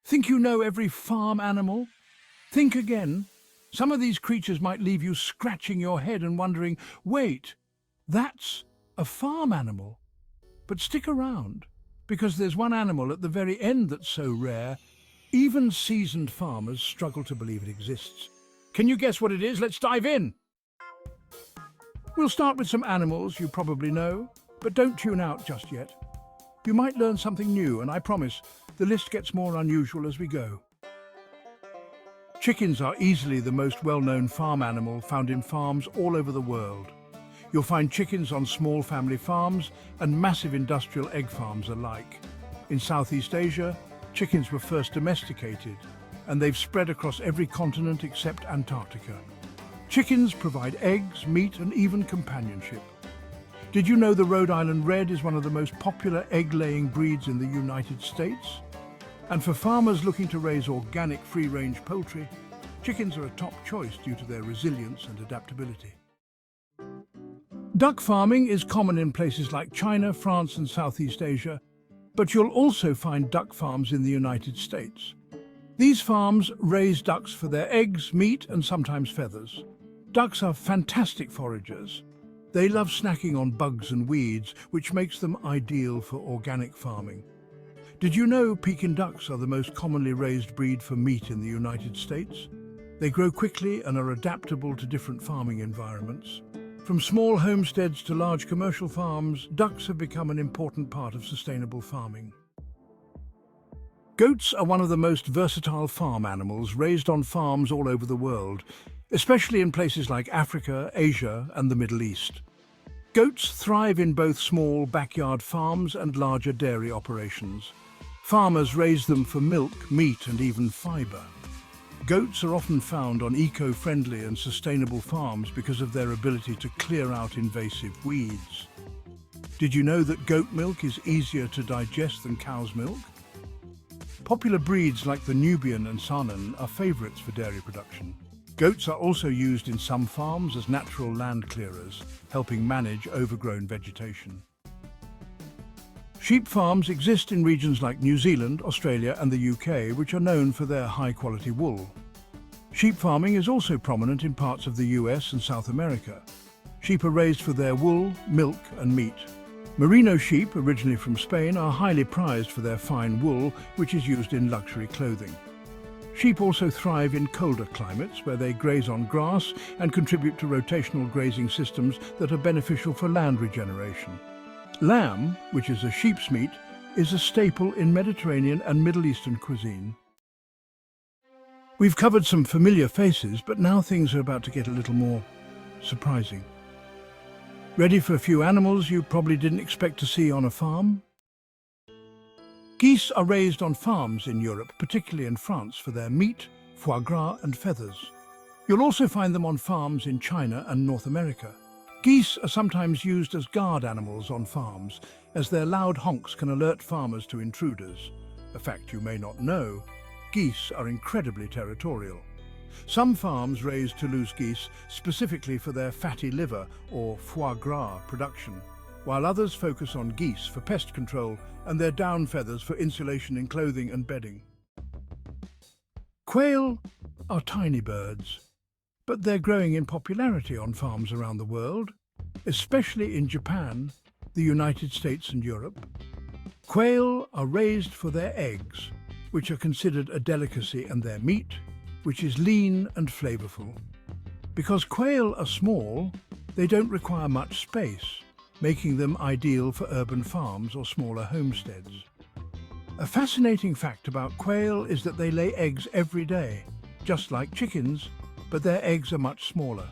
Think you know every farm animal? Think again. Some of these creatures might leave you scratching your head and wondering, wait, that's a farm animal. But stick around, because there's one animal at the very end that's so rare, even seasoned farmers struggle to believe it exists. Can you guess what it is? Let's dive in. We'll start with some animals you probably know, but don't tune out just yet. You might learn something new, and I promise the list gets more unusual as we go. Chickens are easily the most well-known farm animal found in farms all over the world. You'll find chickens on small family farms and massive industrial egg farms alike. In Southeast Asia, chickens were first domesticated, and they've spread across every continent except Antarctica. Chickens provide eggs, meat, and even companionship. Did you know the Rhode Island Red is one of the most popular egg-laying breeds in the United States? And for farmers looking to raise organic free-range poultry, chickens are a top choice due to their resilience and adaptability. Duck farming is common in places like China, France, and Southeast Asia, but you'll also find duck farms in the United States. These farms raise ducks for their eggs, meat, and sometimes feathers. Ducks are fantastic foragers. They love snacking on bugs and weeds, which makes them ideal for organic farming. Did you know Pekin ducks are the most commonly raised breed for meat in the United States? They grow quickly and are adaptable to different farming environments. From small homesteads to large commercial farms, ducks have become an important part of sustainable farming. Goats are one of the most versatile farm animals raised on farms all over the world, especially in places like Africa, Asia, and the Middle East. Goats thrive in both small backyard farms and larger dairy operations. Farmers raise them for milk, meat, and even fiber. Goats are often found on eco-friendly and sustainable farms because of their ability to clear out invasive weeds. Did you know that goat milk is easier to digest than cow's milk? Popular breeds like the Nubian and Saanen are favorites for dairy production. Goats are also used in some farms as natural land clearers, helping manage overgrown vegetation. Sheep farms exist in regions like New Zealand, Australia, and the UK, which are known for their high-quality wool. Sheep farming is also prominent in parts of the US and South America. Sheep are raised for their wool, milk, and meat. Merino sheep, originally from Spain, are highly prized for their fine wool, which is used in luxury clothing. Sheep also thrive in colder climates, where they graze on grass and contribute to rotational grazing systems that are beneficial for land regeneration. Lamb, which is a sheep's meat, is a staple in Mediterranean and Middle Eastern cuisine. We've covered some familiar faces, but now things are about to get a little more surprising. Ready for a few animals you probably didn't expect to see on a farm? Geese are raised on farms in Europe, particularly in France, for their meat, foie gras, and feathers. You'll also find them on farms in China and North America. Geese are sometimes used as guard animals on farms, as their loud honks can alert farmers to intruders. A fact you may not know, geese are incredibly territorial. Some farms raise Toulouse geese specifically for their fatty liver or foie gras production, while others focus on geese for pest control and their down feathers for insulation in clothing and bedding. Quail are tiny birds, but they're growing in popularity on farms around the world, especially in Japan, the United States and Europe. Quail are raised for their eggs, which are considered a delicacy, and their meat, which is lean and flavorful. Because quail are small, they don't require much space, making them ideal for urban farms or smaller homesteads. A fascinating fact about quail is that they lay eggs every day, just like chickens, but their eggs are much smaller.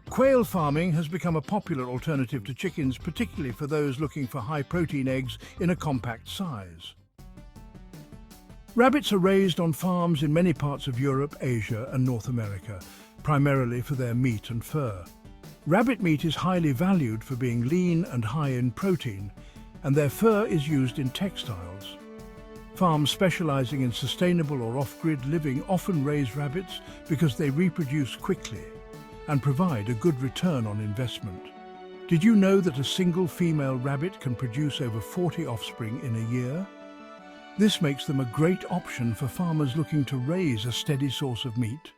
Quail farming has become a popular alternative to chickens, particularly for those looking for high-protein eggs in a compact size. Rabbits are raised on farms in many parts of Europe, Asia, and North America, primarily for their meat and fur. Rabbit meat is highly valued for being lean and high in protein, and their fur is used in textiles. Farms specializing in sustainable or off-grid living often raise rabbits because they reproduce quickly and provide a good return on investment. Did you know that a single female rabbit can produce over 40 offspring in a year? This makes them a great option for farmers looking to raise a steady source of meat.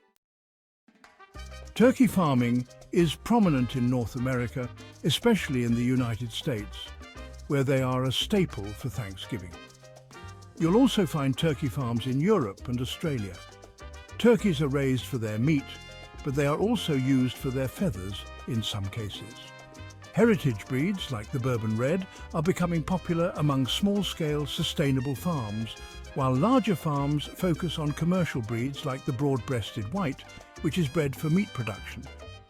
Turkey farming is prominent in North America, especially in the United States, where they are a staple for Thanksgiving. You'll also find turkey farms in Europe and Australia. Turkeys are raised for their meat, but they are also used for their feathers in some cases. Heritage breeds like the Bourbon Red are becoming popular among small-scale sustainable farms, while larger farms focus on commercial breeds like the broad-breasted white, which is bred for meat production.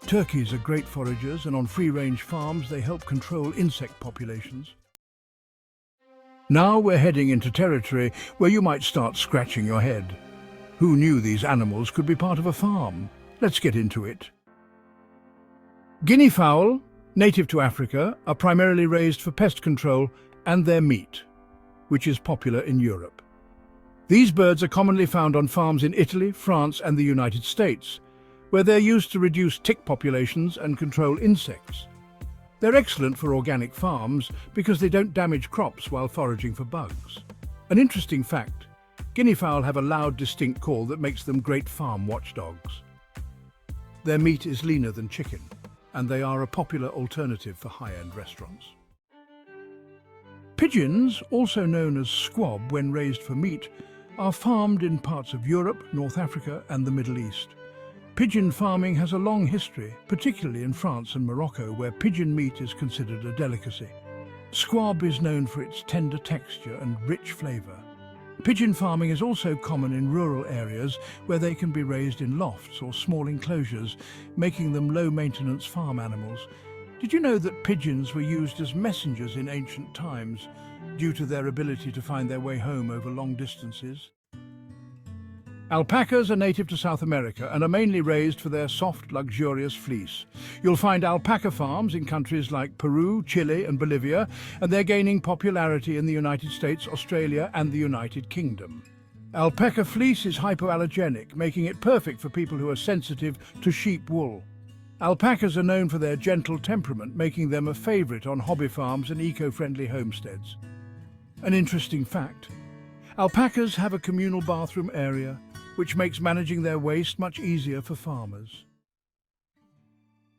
Turkeys are great foragers, and on free-range farms they help control insect populations. Now we're heading into territory where you might start scratching your head. Who knew these animals could be part of a farm? Let's get into it. Guinea fowl, native to Africa, are primarily raised for pest control and their meat, which is popular in Europe. These birds are commonly found on farms in Italy, France, and the United States, where they're used to reduce tick populations and control insects. They're excellent for organic farms because they don't damage crops while foraging for bugs. An interesting fact, guinea fowl have a loud, distinct call that makes them great farm watchdogs. Their meat is leaner than chicken, and they are a popular alternative for high-end restaurants. Pigeons, also known as squab when raised for meat, are farmed in parts of Europe, North Africa, and the Middle East. Pigeon farming has a long history, particularly in France and Morocco, where pigeon meat is considered a delicacy. Squab is known for its tender texture and rich flavor. Pigeon farming is also common in rural areas where they can be raised in lofts or small enclosures, making them low-maintenance farm animals. Did you know that pigeons were used as messengers in ancient times due to their ability to find their way home over long distances? Alpacas are native to South America and are mainly raised for their soft, luxurious fleece. You'll find alpaca farms in countries like Peru, Chile, and Bolivia, and they're gaining popularity in the United States, Australia, and the United Kingdom. Alpaca fleece is hypoallergenic, making it perfect for people who are sensitive to sheep wool. Alpacas are known for their gentle temperament, making them a favorite on hobby farms and eco-friendly homesteads. An interesting fact, alpacas have a communal bathroom area, which makes managing their waste much easier for farmers.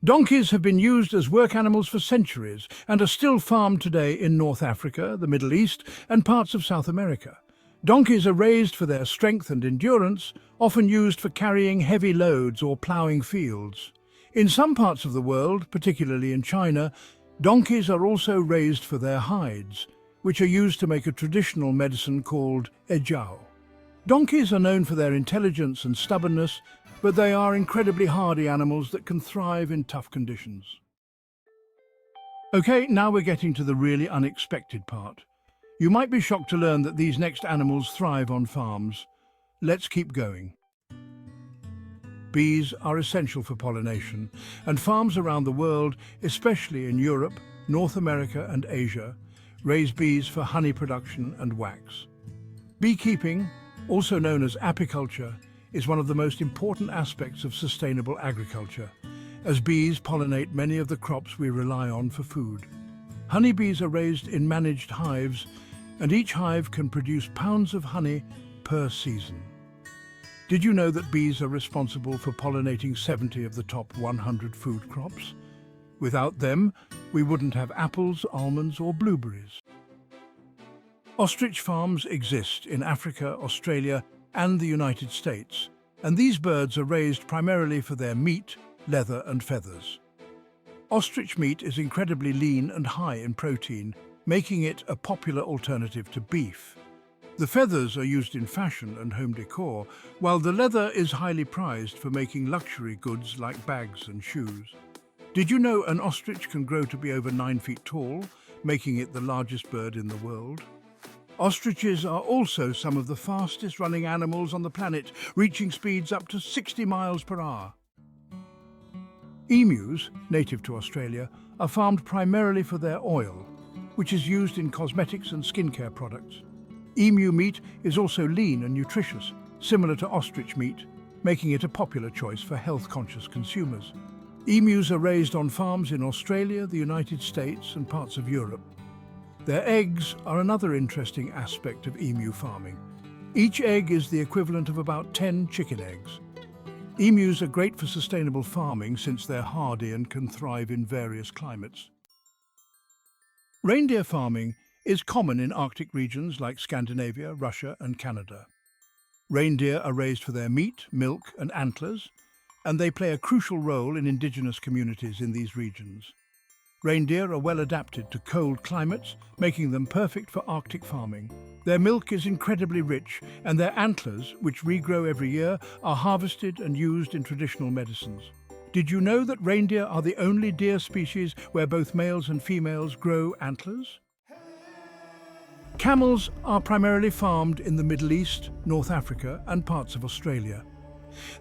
Donkeys have been used as work animals for centuries and are still farmed today in North Africa, the Middle East, and parts of South America. Donkeys are raised for their strength and endurance, often used for carrying heavy loads or ploughing fields. In some parts of the world, particularly in China, donkeys are also raised for their hides, which are used to make a traditional medicine called ejiao. Donkeys are known for their intelligence and stubbornness, but they are incredibly hardy animals that can thrive in tough conditions. Okay, now we're getting to the really unexpected part. You might be shocked to learn that these next animals thrive on farms. Let's keep going. Bees are essential for pollination, and farms around the world, especially in Europe, North America, and Asia, raise bees for honey production and wax. Beekeeping, also known as apiculture, is one of the most important aspects of sustainable agriculture, as bees pollinate many of the crops we rely on for food. Honeybees are raised in managed hives, and each hive can produce pounds of honey per season. Did you know that bees are responsible for pollinating 70 of the top 100 food crops? Without them, we wouldn't have apples, almonds, or blueberries. Ostrich farms exist in Africa, Australia, and the United States, and these birds are raised primarily for their meat, leather, and feathers. Ostrich meat is incredibly lean and high in protein, making it a popular alternative to beef. The feathers are used in fashion and home decor, while the leather is highly prized for making luxury goods like bags and shoes. Did you know an ostrich can grow to be over 9 feet tall, making it the largest bird in the world? Ostriches are also some of the fastest running animals on the planet, reaching speeds up to 60 miles per hour. Emus, native to Australia, are farmed primarily for their oil, which is used in cosmetics and skincare products. Emu meat is also lean and nutritious, similar to ostrich meat, making it a popular choice for health-conscious consumers. Emus are raised on farms in Australia, the United States, and parts of Europe. Their eggs are another interesting aspect of emu farming. Each egg is the equivalent of about 10 chicken eggs. Emus are great for sustainable farming since they're hardy and can thrive in various climates. Reindeer farming is common in Arctic regions like Scandinavia, Russia and Canada. Reindeer are raised for their meat, milk and antlers, and they play a crucial role in indigenous communities in these regions. Reindeer are well adapted to cold climates, making them perfect for Arctic farming. Their milk is incredibly rich, and their antlers, which regrow every year, are harvested and used in traditional medicines. Did you know that reindeer are the only deer species where both males and females grow antlers? Camels are primarily farmed in the Middle East, North Africa and parts of Australia.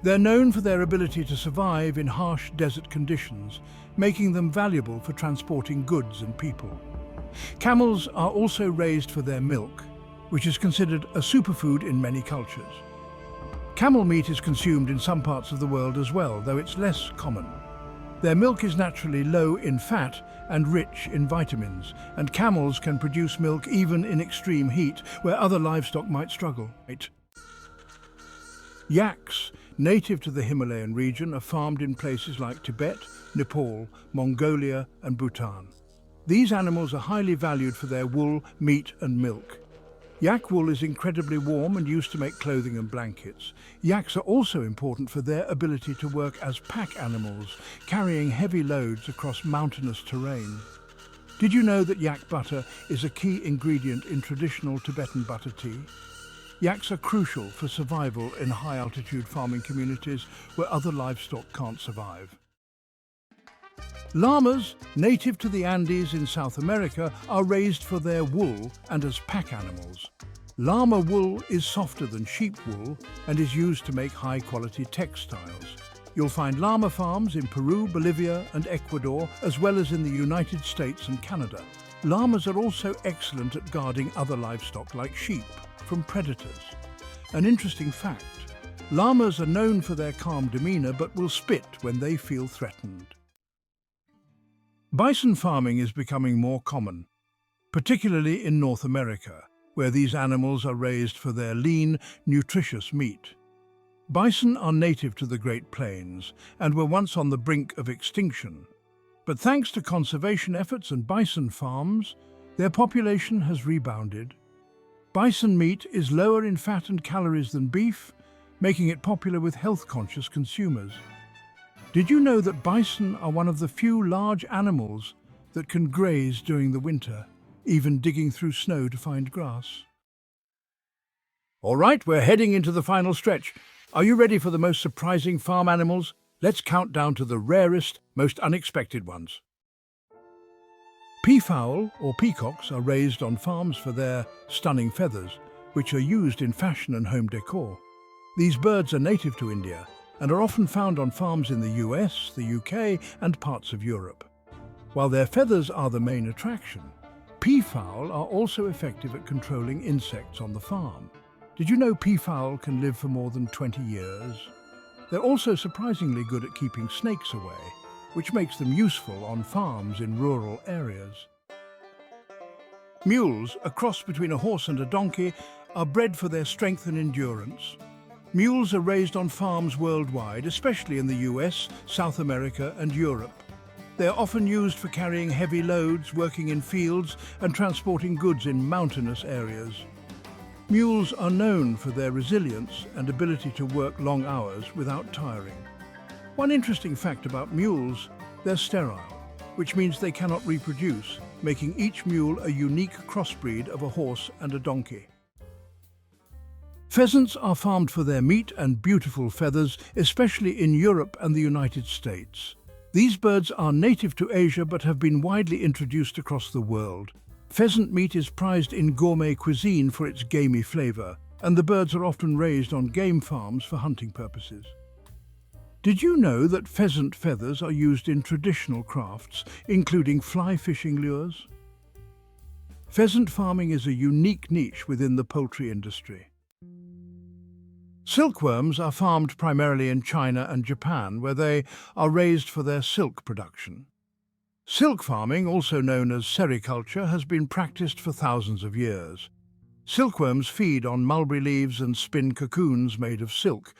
They're known for their ability to survive in harsh desert conditions, making them valuable for transporting goods and people. Camels are also raised for their milk, which is considered a superfood in many cultures. Camel meat is consumed in some parts of the world as well, though it's less common. Their milk is naturally low in fat and rich in vitamins, and camels can produce milk even in extreme heat, where other livestock might struggle. Yaks, native to the Himalayan region, are farmed in places like Tibet, Nepal, Mongolia and Bhutan. These animals are highly valued for their wool, meat and milk. Yak wool is incredibly warm and used to make clothing and blankets. Yaks are also important for their ability to work as pack animals, carrying heavy loads across mountainous terrain. Did you know that yak butter is a key ingredient in traditional Tibetan butter tea? Yaks are crucial for survival in high-altitude farming communities where other livestock can't survive. Llamas, native to the Andes in South America, are raised for their wool and as pack animals. Llama wool is softer than sheep wool and is used to make high-quality textiles. You'll find llama farms in Peru, Bolivia and Ecuador, as well as in the United States and Canada. Llamas are also excellent at guarding other livestock like sheep from predators. An interesting fact, llamas are known for their calm demeanor but will spit when they feel threatened. Bison farming is becoming more common, particularly in North America, where these animals are raised for their lean, nutritious meat. Bison are native to the Great Plains and were once on the brink of extinction. But thanks to conservation efforts and bison farms, their population has rebounded. Bison meat is lower in fat and calories than beef, making it popular with health-conscious consumers. Did you know that bison are one of the few large animals that can graze during the winter, even digging through snow to find grass? All right, we're heading into the final stretch. Are you ready for the most surprising farm animals? Let's count down to the rarest, most unexpected ones. Peafowl, or peacocks, are raised on farms for their stunning feathers, which are used in fashion and home decor. These birds are native to India and are often found on farms in the US, the UK and parts of Europe. While their feathers are the main attraction, peafowl are also effective at controlling insects on the farm. Did you know peafowl can live for more than 20 years? They're also surprisingly good at keeping snakes away, which makes them useful on farms in rural areas. Mules, a cross between a horse and a donkey, are bred for their strength and endurance. Mules are raised on farms worldwide, especially in the US, South America and Europe. They are often used for carrying heavy loads, working in fields and transporting goods in mountainous areas. Mules are known for their resilience and ability to work long hours without tiring. One interesting fact about mules, they're sterile, which means they cannot reproduce, making each mule a unique crossbreed of a horse and a donkey. Pheasants are farmed for their meat and beautiful feathers, especially in Europe and the United States. These birds are native to Asia but have been widely introduced across the world. Pheasant meat is prized in gourmet cuisine for its gamey flavor, and the birds are often raised on game farms for hunting purposes. Did you know that pheasant feathers are used in traditional crafts, including fly fishing lures? Pheasant farming is a unique niche within the poultry industry. Silkworms are farmed primarily in China and Japan, where they are raised for their silk production. Silk farming, also known as sericulture, has been practiced for thousands of years. Silkworms feed on mulberry leaves and spin cocoons made of silk,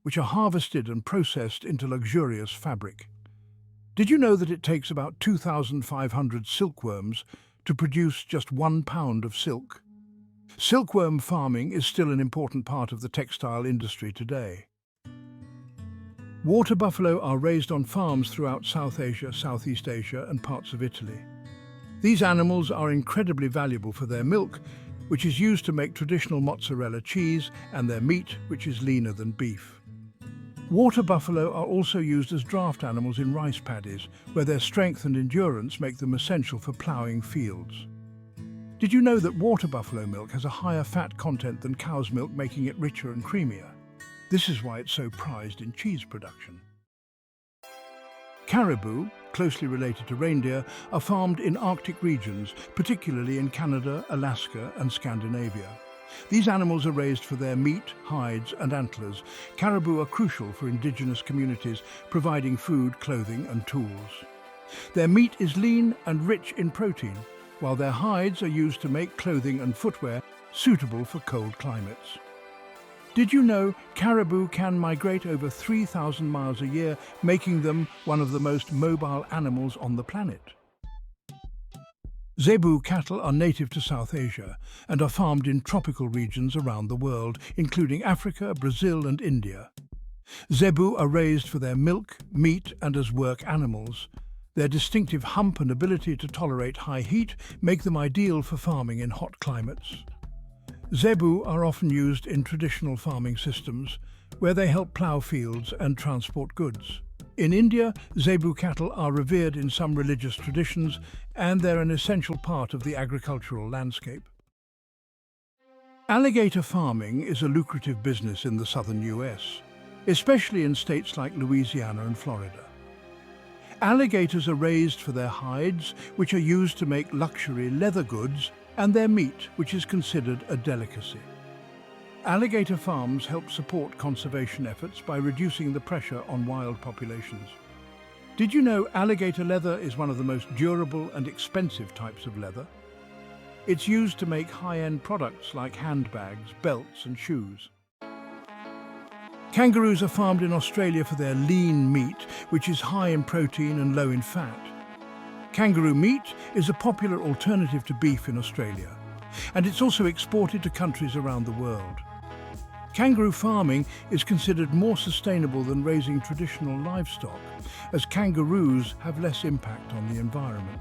which are harvested and processed into luxurious fabric. Did you know that it takes about 2,500 silkworms to produce just 1 pound of silk? Silkworm farming is still an important part of the textile industry today. Water buffalo are raised on farms throughout South Asia, Southeast Asia, and parts of Italy. These animals are incredibly valuable for their milk, which is used to make traditional mozzarella cheese, and their meat, which is leaner than beef. Water buffalo are also used as draft animals in rice paddies, where their strength and endurance make them essential for ploughing fields. Did you know that water buffalo milk has a higher fat content than cow's milk, making it richer and creamier? This is why it's so prized in cheese production. Caribou, closely related to reindeer, are farmed in Arctic regions, particularly in Canada, Alaska, and Scandinavia. These animals are raised for their meat, hides, and antlers. Caribou are crucial for indigenous communities, providing food, clothing, and tools. Their meat is lean and rich in protein, while their hides are used to make clothing and footwear suitable for cold climates. Did you know caribou can migrate over 3,000 miles a year, making them one of the most mobile animals on the planet? Zebu cattle are native to South Asia and are farmed in tropical regions around the world, including Africa, Brazil, and India. Zebu are raised for their milk, meat, and as work animals. Their distinctive hump and ability to tolerate high heat make them ideal for farming in hot climates. Zebu are often used in traditional farming systems, where they help plough fields and transport goods. In India, Zebu cattle are revered in some religious traditions, and they're an essential part of the agricultural landscape. Alligator farming is a lucrative business in the southern US, especially in states like Louisiana and Florida. Alligators are raised for their hides, which are used to make luxury leather goods, and their meat, which is considered a delicacy. Alligator farms help support conservation efforts by reducing the pressure on wild populations. Did you know alligator leather is one of the most durable and expensive types of leather? It's used to make high-end products like handbags, belts, and shoes. Kangaroos are farmed in Australia for their lean meat, which is high in protein and low in fat. Kangaroo meat is a popular alternative to beef in Australia, and it's also exported to countries around the world. Kangaroo farming is considered more sustainable than raising traditional livestock, as kangaroos have less impact on the environment.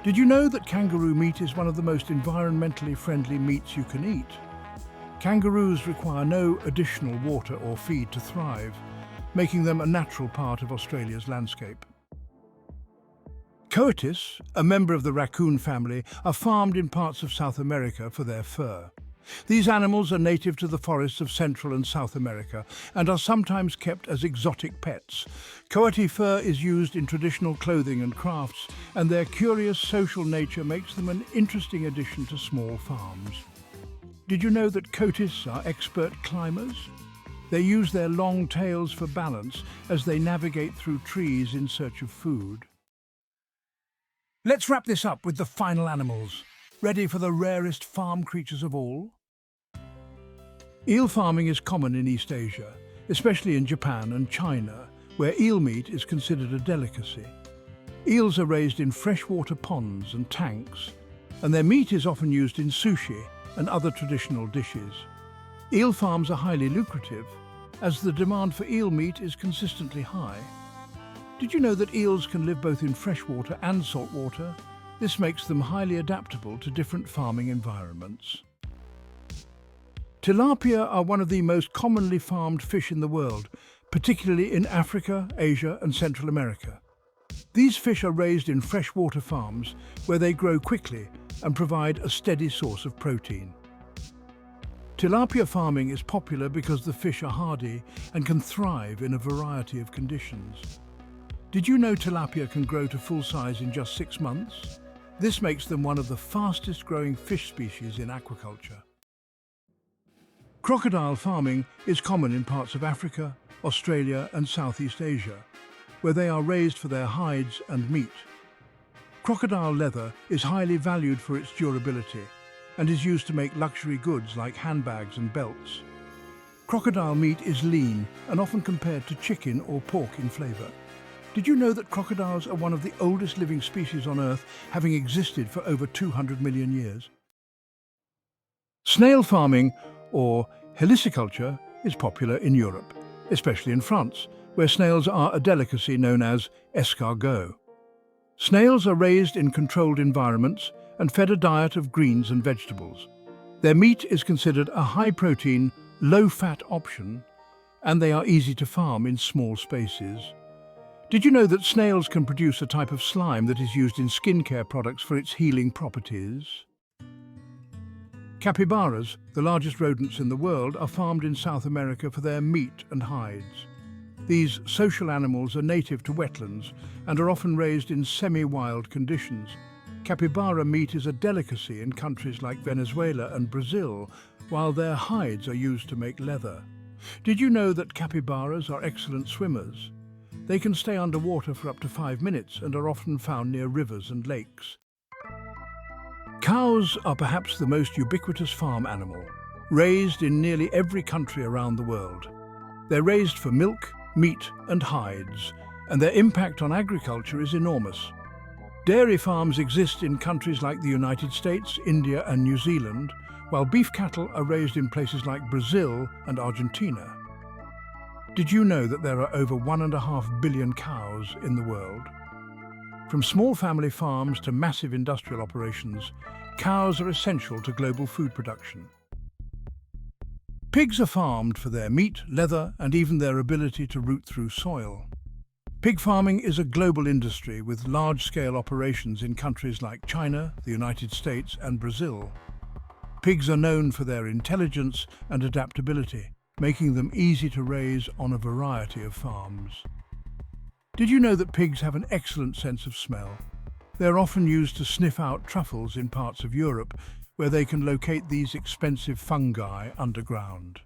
Did you know that kangaroo meat is one of the most environmentally friendly meats you can eat? Kangaroos require no additional water or feed to thrive, making them a natural part of Australia's landscape. Coatis, a member of the raccoon family, are farmed in parts of South America for their fur. These animals are native to the forests of Central and South America and are sometimes kept as exotic pets. Coati fur is used in traditional clothing and crafts, and their curious social nature makes them an interesting addition to small farms. Did you know that coatis are expert climbers? They use their long tails for balance as they navigate through trees in search of food. Let's wrap this up with the final animals. Ready for the rarest farm creatures of all? Eel farming is common in East Asia, especially in Japan and China, where eel meat is considered a delicacy. Eels are raised in freshwater ponds and tanks, and their meat is often used in sushi and other traditional dishes. Eel farms are highly lucrative, as the demand for eel meat is consistently high. Did you know that eels can live both in freshwater and saltwater? This makes them highly adaptable to different farming environments. Tilapia are one of the most commonly farmed fish in the world, particularly in Africa, Asia, and Central America. These fish are raised in freshwater farms where they grow quickly and provide a steady source of protein. Tilapia farming is popular because the fish are hardy and can thrive in a variety of conditions. Did you know tilapia can grow to full size in just 6 months? This makes them one of the fastest growing fish species in aquaculture. Crocodile farming is common in parts of Africa, Australia, and Southeast Asia, where they are raised for their hides and meat. Crocodile leather is highly valued for its durability and is used to make luxury goods like handbags and belts. Crocodile meat is lean and often compared to chicken or pork in flavour. Did you know that crocodiles are one of the oldest living species on Earth, having existed for over 200 million years? Snail farming, or heliciculture, is popular in Europe, especially in France, where snails are a delicacy known as escargot. Snails are raised in controlled environments and fed a diet of greens and vegetables. Their meat is considered a high-protein, low-fat option, and they are easy to farm in small spaces. Did you know that snails can produce a type of slime that is used in skincare products for its healing properties? Capybaras, the largest rodents in the world, are farmed in South America for their meat and hides. These social animals are native to wetlands and are often raised in semi-wild conditions. Capybara meat is a delicacy in countries like Venezuela and Brazil, while their hides are used to make leather. Did you know that capybaras are excellent swimmers? They can stay underwater for up to 5 minutes and are often found near rivers and lakes. Cows are perhaps the most ubiquitous farm animal, raised in nearly every country around the world. They're raised for milk, meat and hides, and their impact on agriculture is enormous. Dairy farms exist in countries like the United States, India and New Zealand, while beef cattle are raised in places like Brazil and Argentina. Did you know that there are over 1.5 billion cows in the world? From small family farms to massive industrial operations, cows are essential to global food production. Pigs are farmed for their meat, leather, and even their ability to root through soil. Pig farming is a global industry with large-scale operations in countries like China, the United States, and Brazil. Pigs are known for their intelligence and adaptability, making them easy to raise on a variety of farms. Did you know that pigs have an excellent sense of smell? They're often used to sniff out truffles in parts of Europe, where they can locate these expensive fungi underground.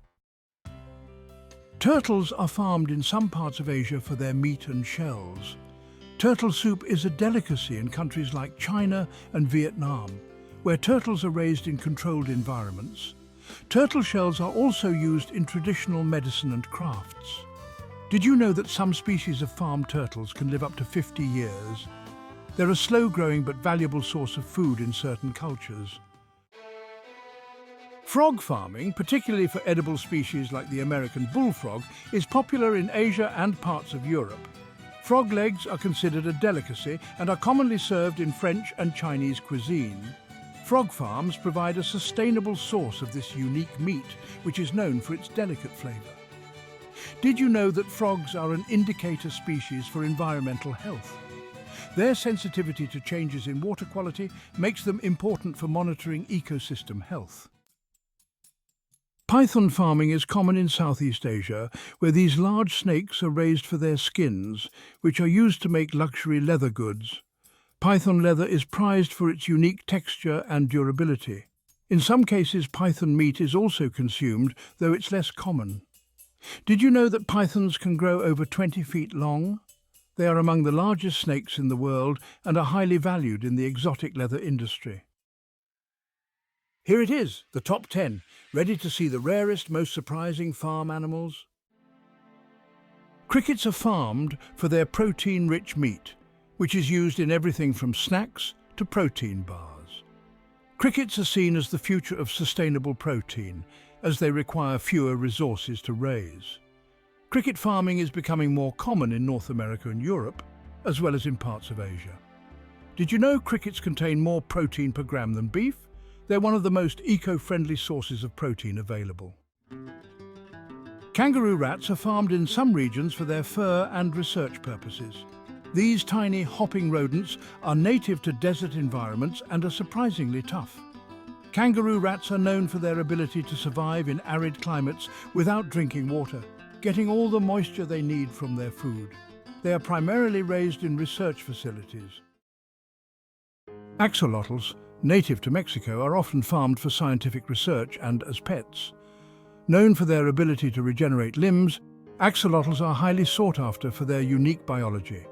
Turtles are farmed in some parts of Asia for their meat and shells. Turtle soup is a delicacy in countries like China and Vietnam, where turtles are raised in controlled environments. Turtle shells are also used in traditional medicine and crafts. Did you know that some species of farm turtles can live up to 50 years? They're a slow-growing but valuable source of food in certain cultures. Frog farming, particularly for edible species like the American bullfrog, is popular in Asia and parts of Europe. Frog legs are considered a delicacy and are commonly served in French and Chinese cuisine. Frog farms provide a sustainable source of this unique meat, which is known for its delicate flavour. Did you know that frogs are an indicator species for environmental health? Their sensitivity to changes in water quality makes them important for monitoring ecosystem health. Python farming is common in Southeast Asia, where these large snakes are raised for their skins, which are used to make luxury leather goods. Python leather is prized for its unique texture and durability. In some cases, python meat is also consumed, though it's less common. Did you know that pythons can grow over 20 feet long? They are among the largest snakes in the world and are highly valued in the exotic leather industry. Here it is, the top 10. Ready to see the rarest, most surprising farm animals? Crickets are farmed for their protein-rich meat, which is used in everything from snacks to protein bars. Crickets are seen as the future of sustainable protein, as they require fewer resources to raise. Cricket farming is becoming more common in North America and Europe, as well as in parts of Asia. Did you know crickets contain more protein per gram than beef? They're one of the most eco-friendly sources of protein available. Kangaroo rats are farmed in some regions for their fur and research purposes. These tiny hopping rodents are native to desert environments and are surprisingly tough. Kangaroo rats are known for their ability to survive in arid climates without drinking water, getting all the moisture they need from their food. They are primarily raised in research facilities. Axolotls, native to Mexico, are often farmed for scientific research and as pets. Known for their ability to regenerate limbs, axolotls are highly sought after for their unique biology.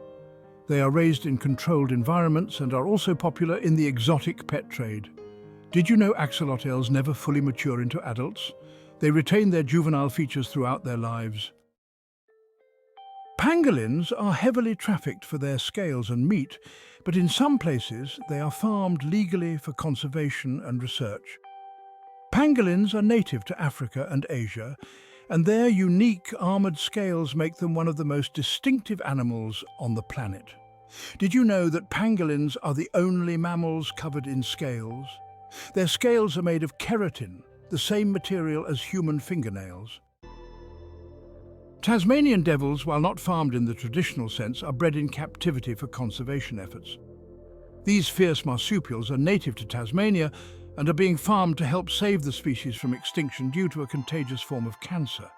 They are raised in controlled environments and are also popular in the exotic pet trade. Did you know axolotls never fully mature into adults? They retain their juvenile features throughout their lives. Pangolins are heavily trafficked for their scales and meat, but in some places they are farmed legally for conservation and research. Pangolins are native to Africa and Asia, and their unique armoured scales make them one of the most distinctive animals on the planet. Did you know that pangolins are the only mammals covered in scales? Their scales are made of keratin, the same material as human fingernails. Tasmanian devils, while not farmed in the traditional sense, are bred in captivity for conservation efforts. These fierce marsupials are native to Tasmania and are being farmed to help save the species from extinction due to a contagious form of cancer.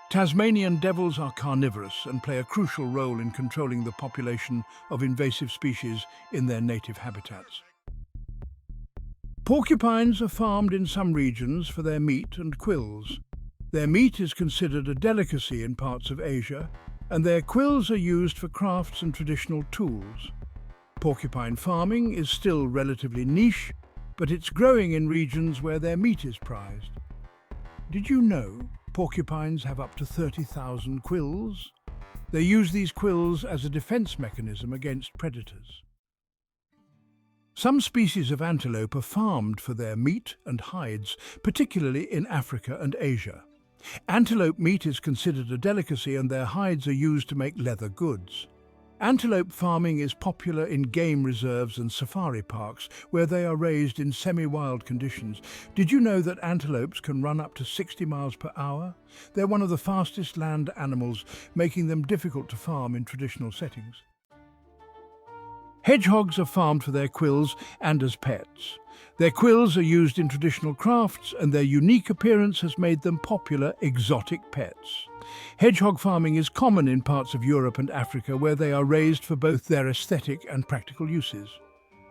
Tasmanian devils are carnivorous and play a crucial role in controlling the population of invasive species in their native habitats. Porcupines are farmed in some regions for their meat and quills. Their meat is considered a delicacy in parts of Asia, and their quills are used for crafts and traditional tools. Porcupine farming is still relatively niche, but it's growing in regions where their meat is prized. Did you know porcupines have up to 30,000 quills? They use these quills as a defense mechanism against predators. Some species of antelope are farmed for their meat and hides, particularly in Africa and Asia. Antelope meat is considered a delicacy and their hides are used to make leather goods. Antelope farming is popular in game reserves and safari parks, where they are raised in semi-wild conditions. Did you know that antelopes can run up to 60 miles per hour? They're one of the fastest land animals, making them difficult to farm in traditional settings. Hedgehogs are farmed for their quills and as pets. Their quills are used in traditional crafts, and their unique appearance has made them popular exotic pets. Hedgehog farming is common in parts of Europe and Africa, where they are raised for both their aesthetic and practical uses.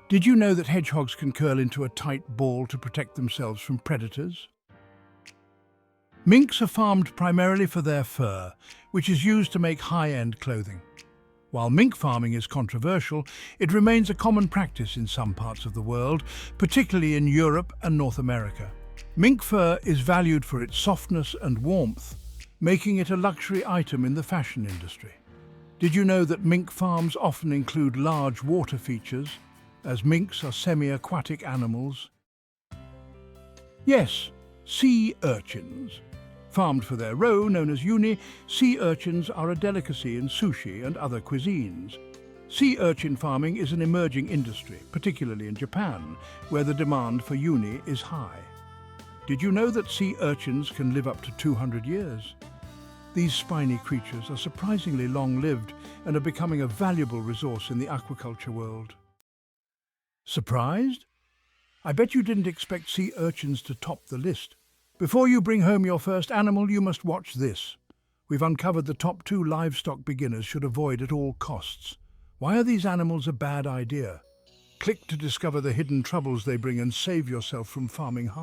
Did you know that hedgehogs can curl into a tight ball to protect themselves from predators? Minks are farmed primarily for their fur, which is used to make high-end clothing. While mink farming is controversial, it remains a common practice in some parts of the world, particularly in Europe and North America. Mink fur is valued for its softness and warmth, making it a luxury item in the fashion industry. Did you know that mink farms often include large water features, as minks are semi-aquatic animals? Yes, sea urchins. Farmed for their roe, known as uni, sea urchins are a delicacy in sushi and other cuisines. Sea urchin farming is an emerging industry, particularly in Japan, where the demand for uni is high. Did you know that sea urchins can live up to 200 years? These spiny creatures are surprisingly long-lived and are becoming a valuable resource in the aquaculture world. Surprised? I bet you didn't expect sea urchins to top the list. Before you bring home your first animal, you must watch this. We've uncovered the top 2 livestock beginners should avoid at all costs. Why are these animals a bad idea? Click to discover the hidden troubles they bring and save yourself from farming harm.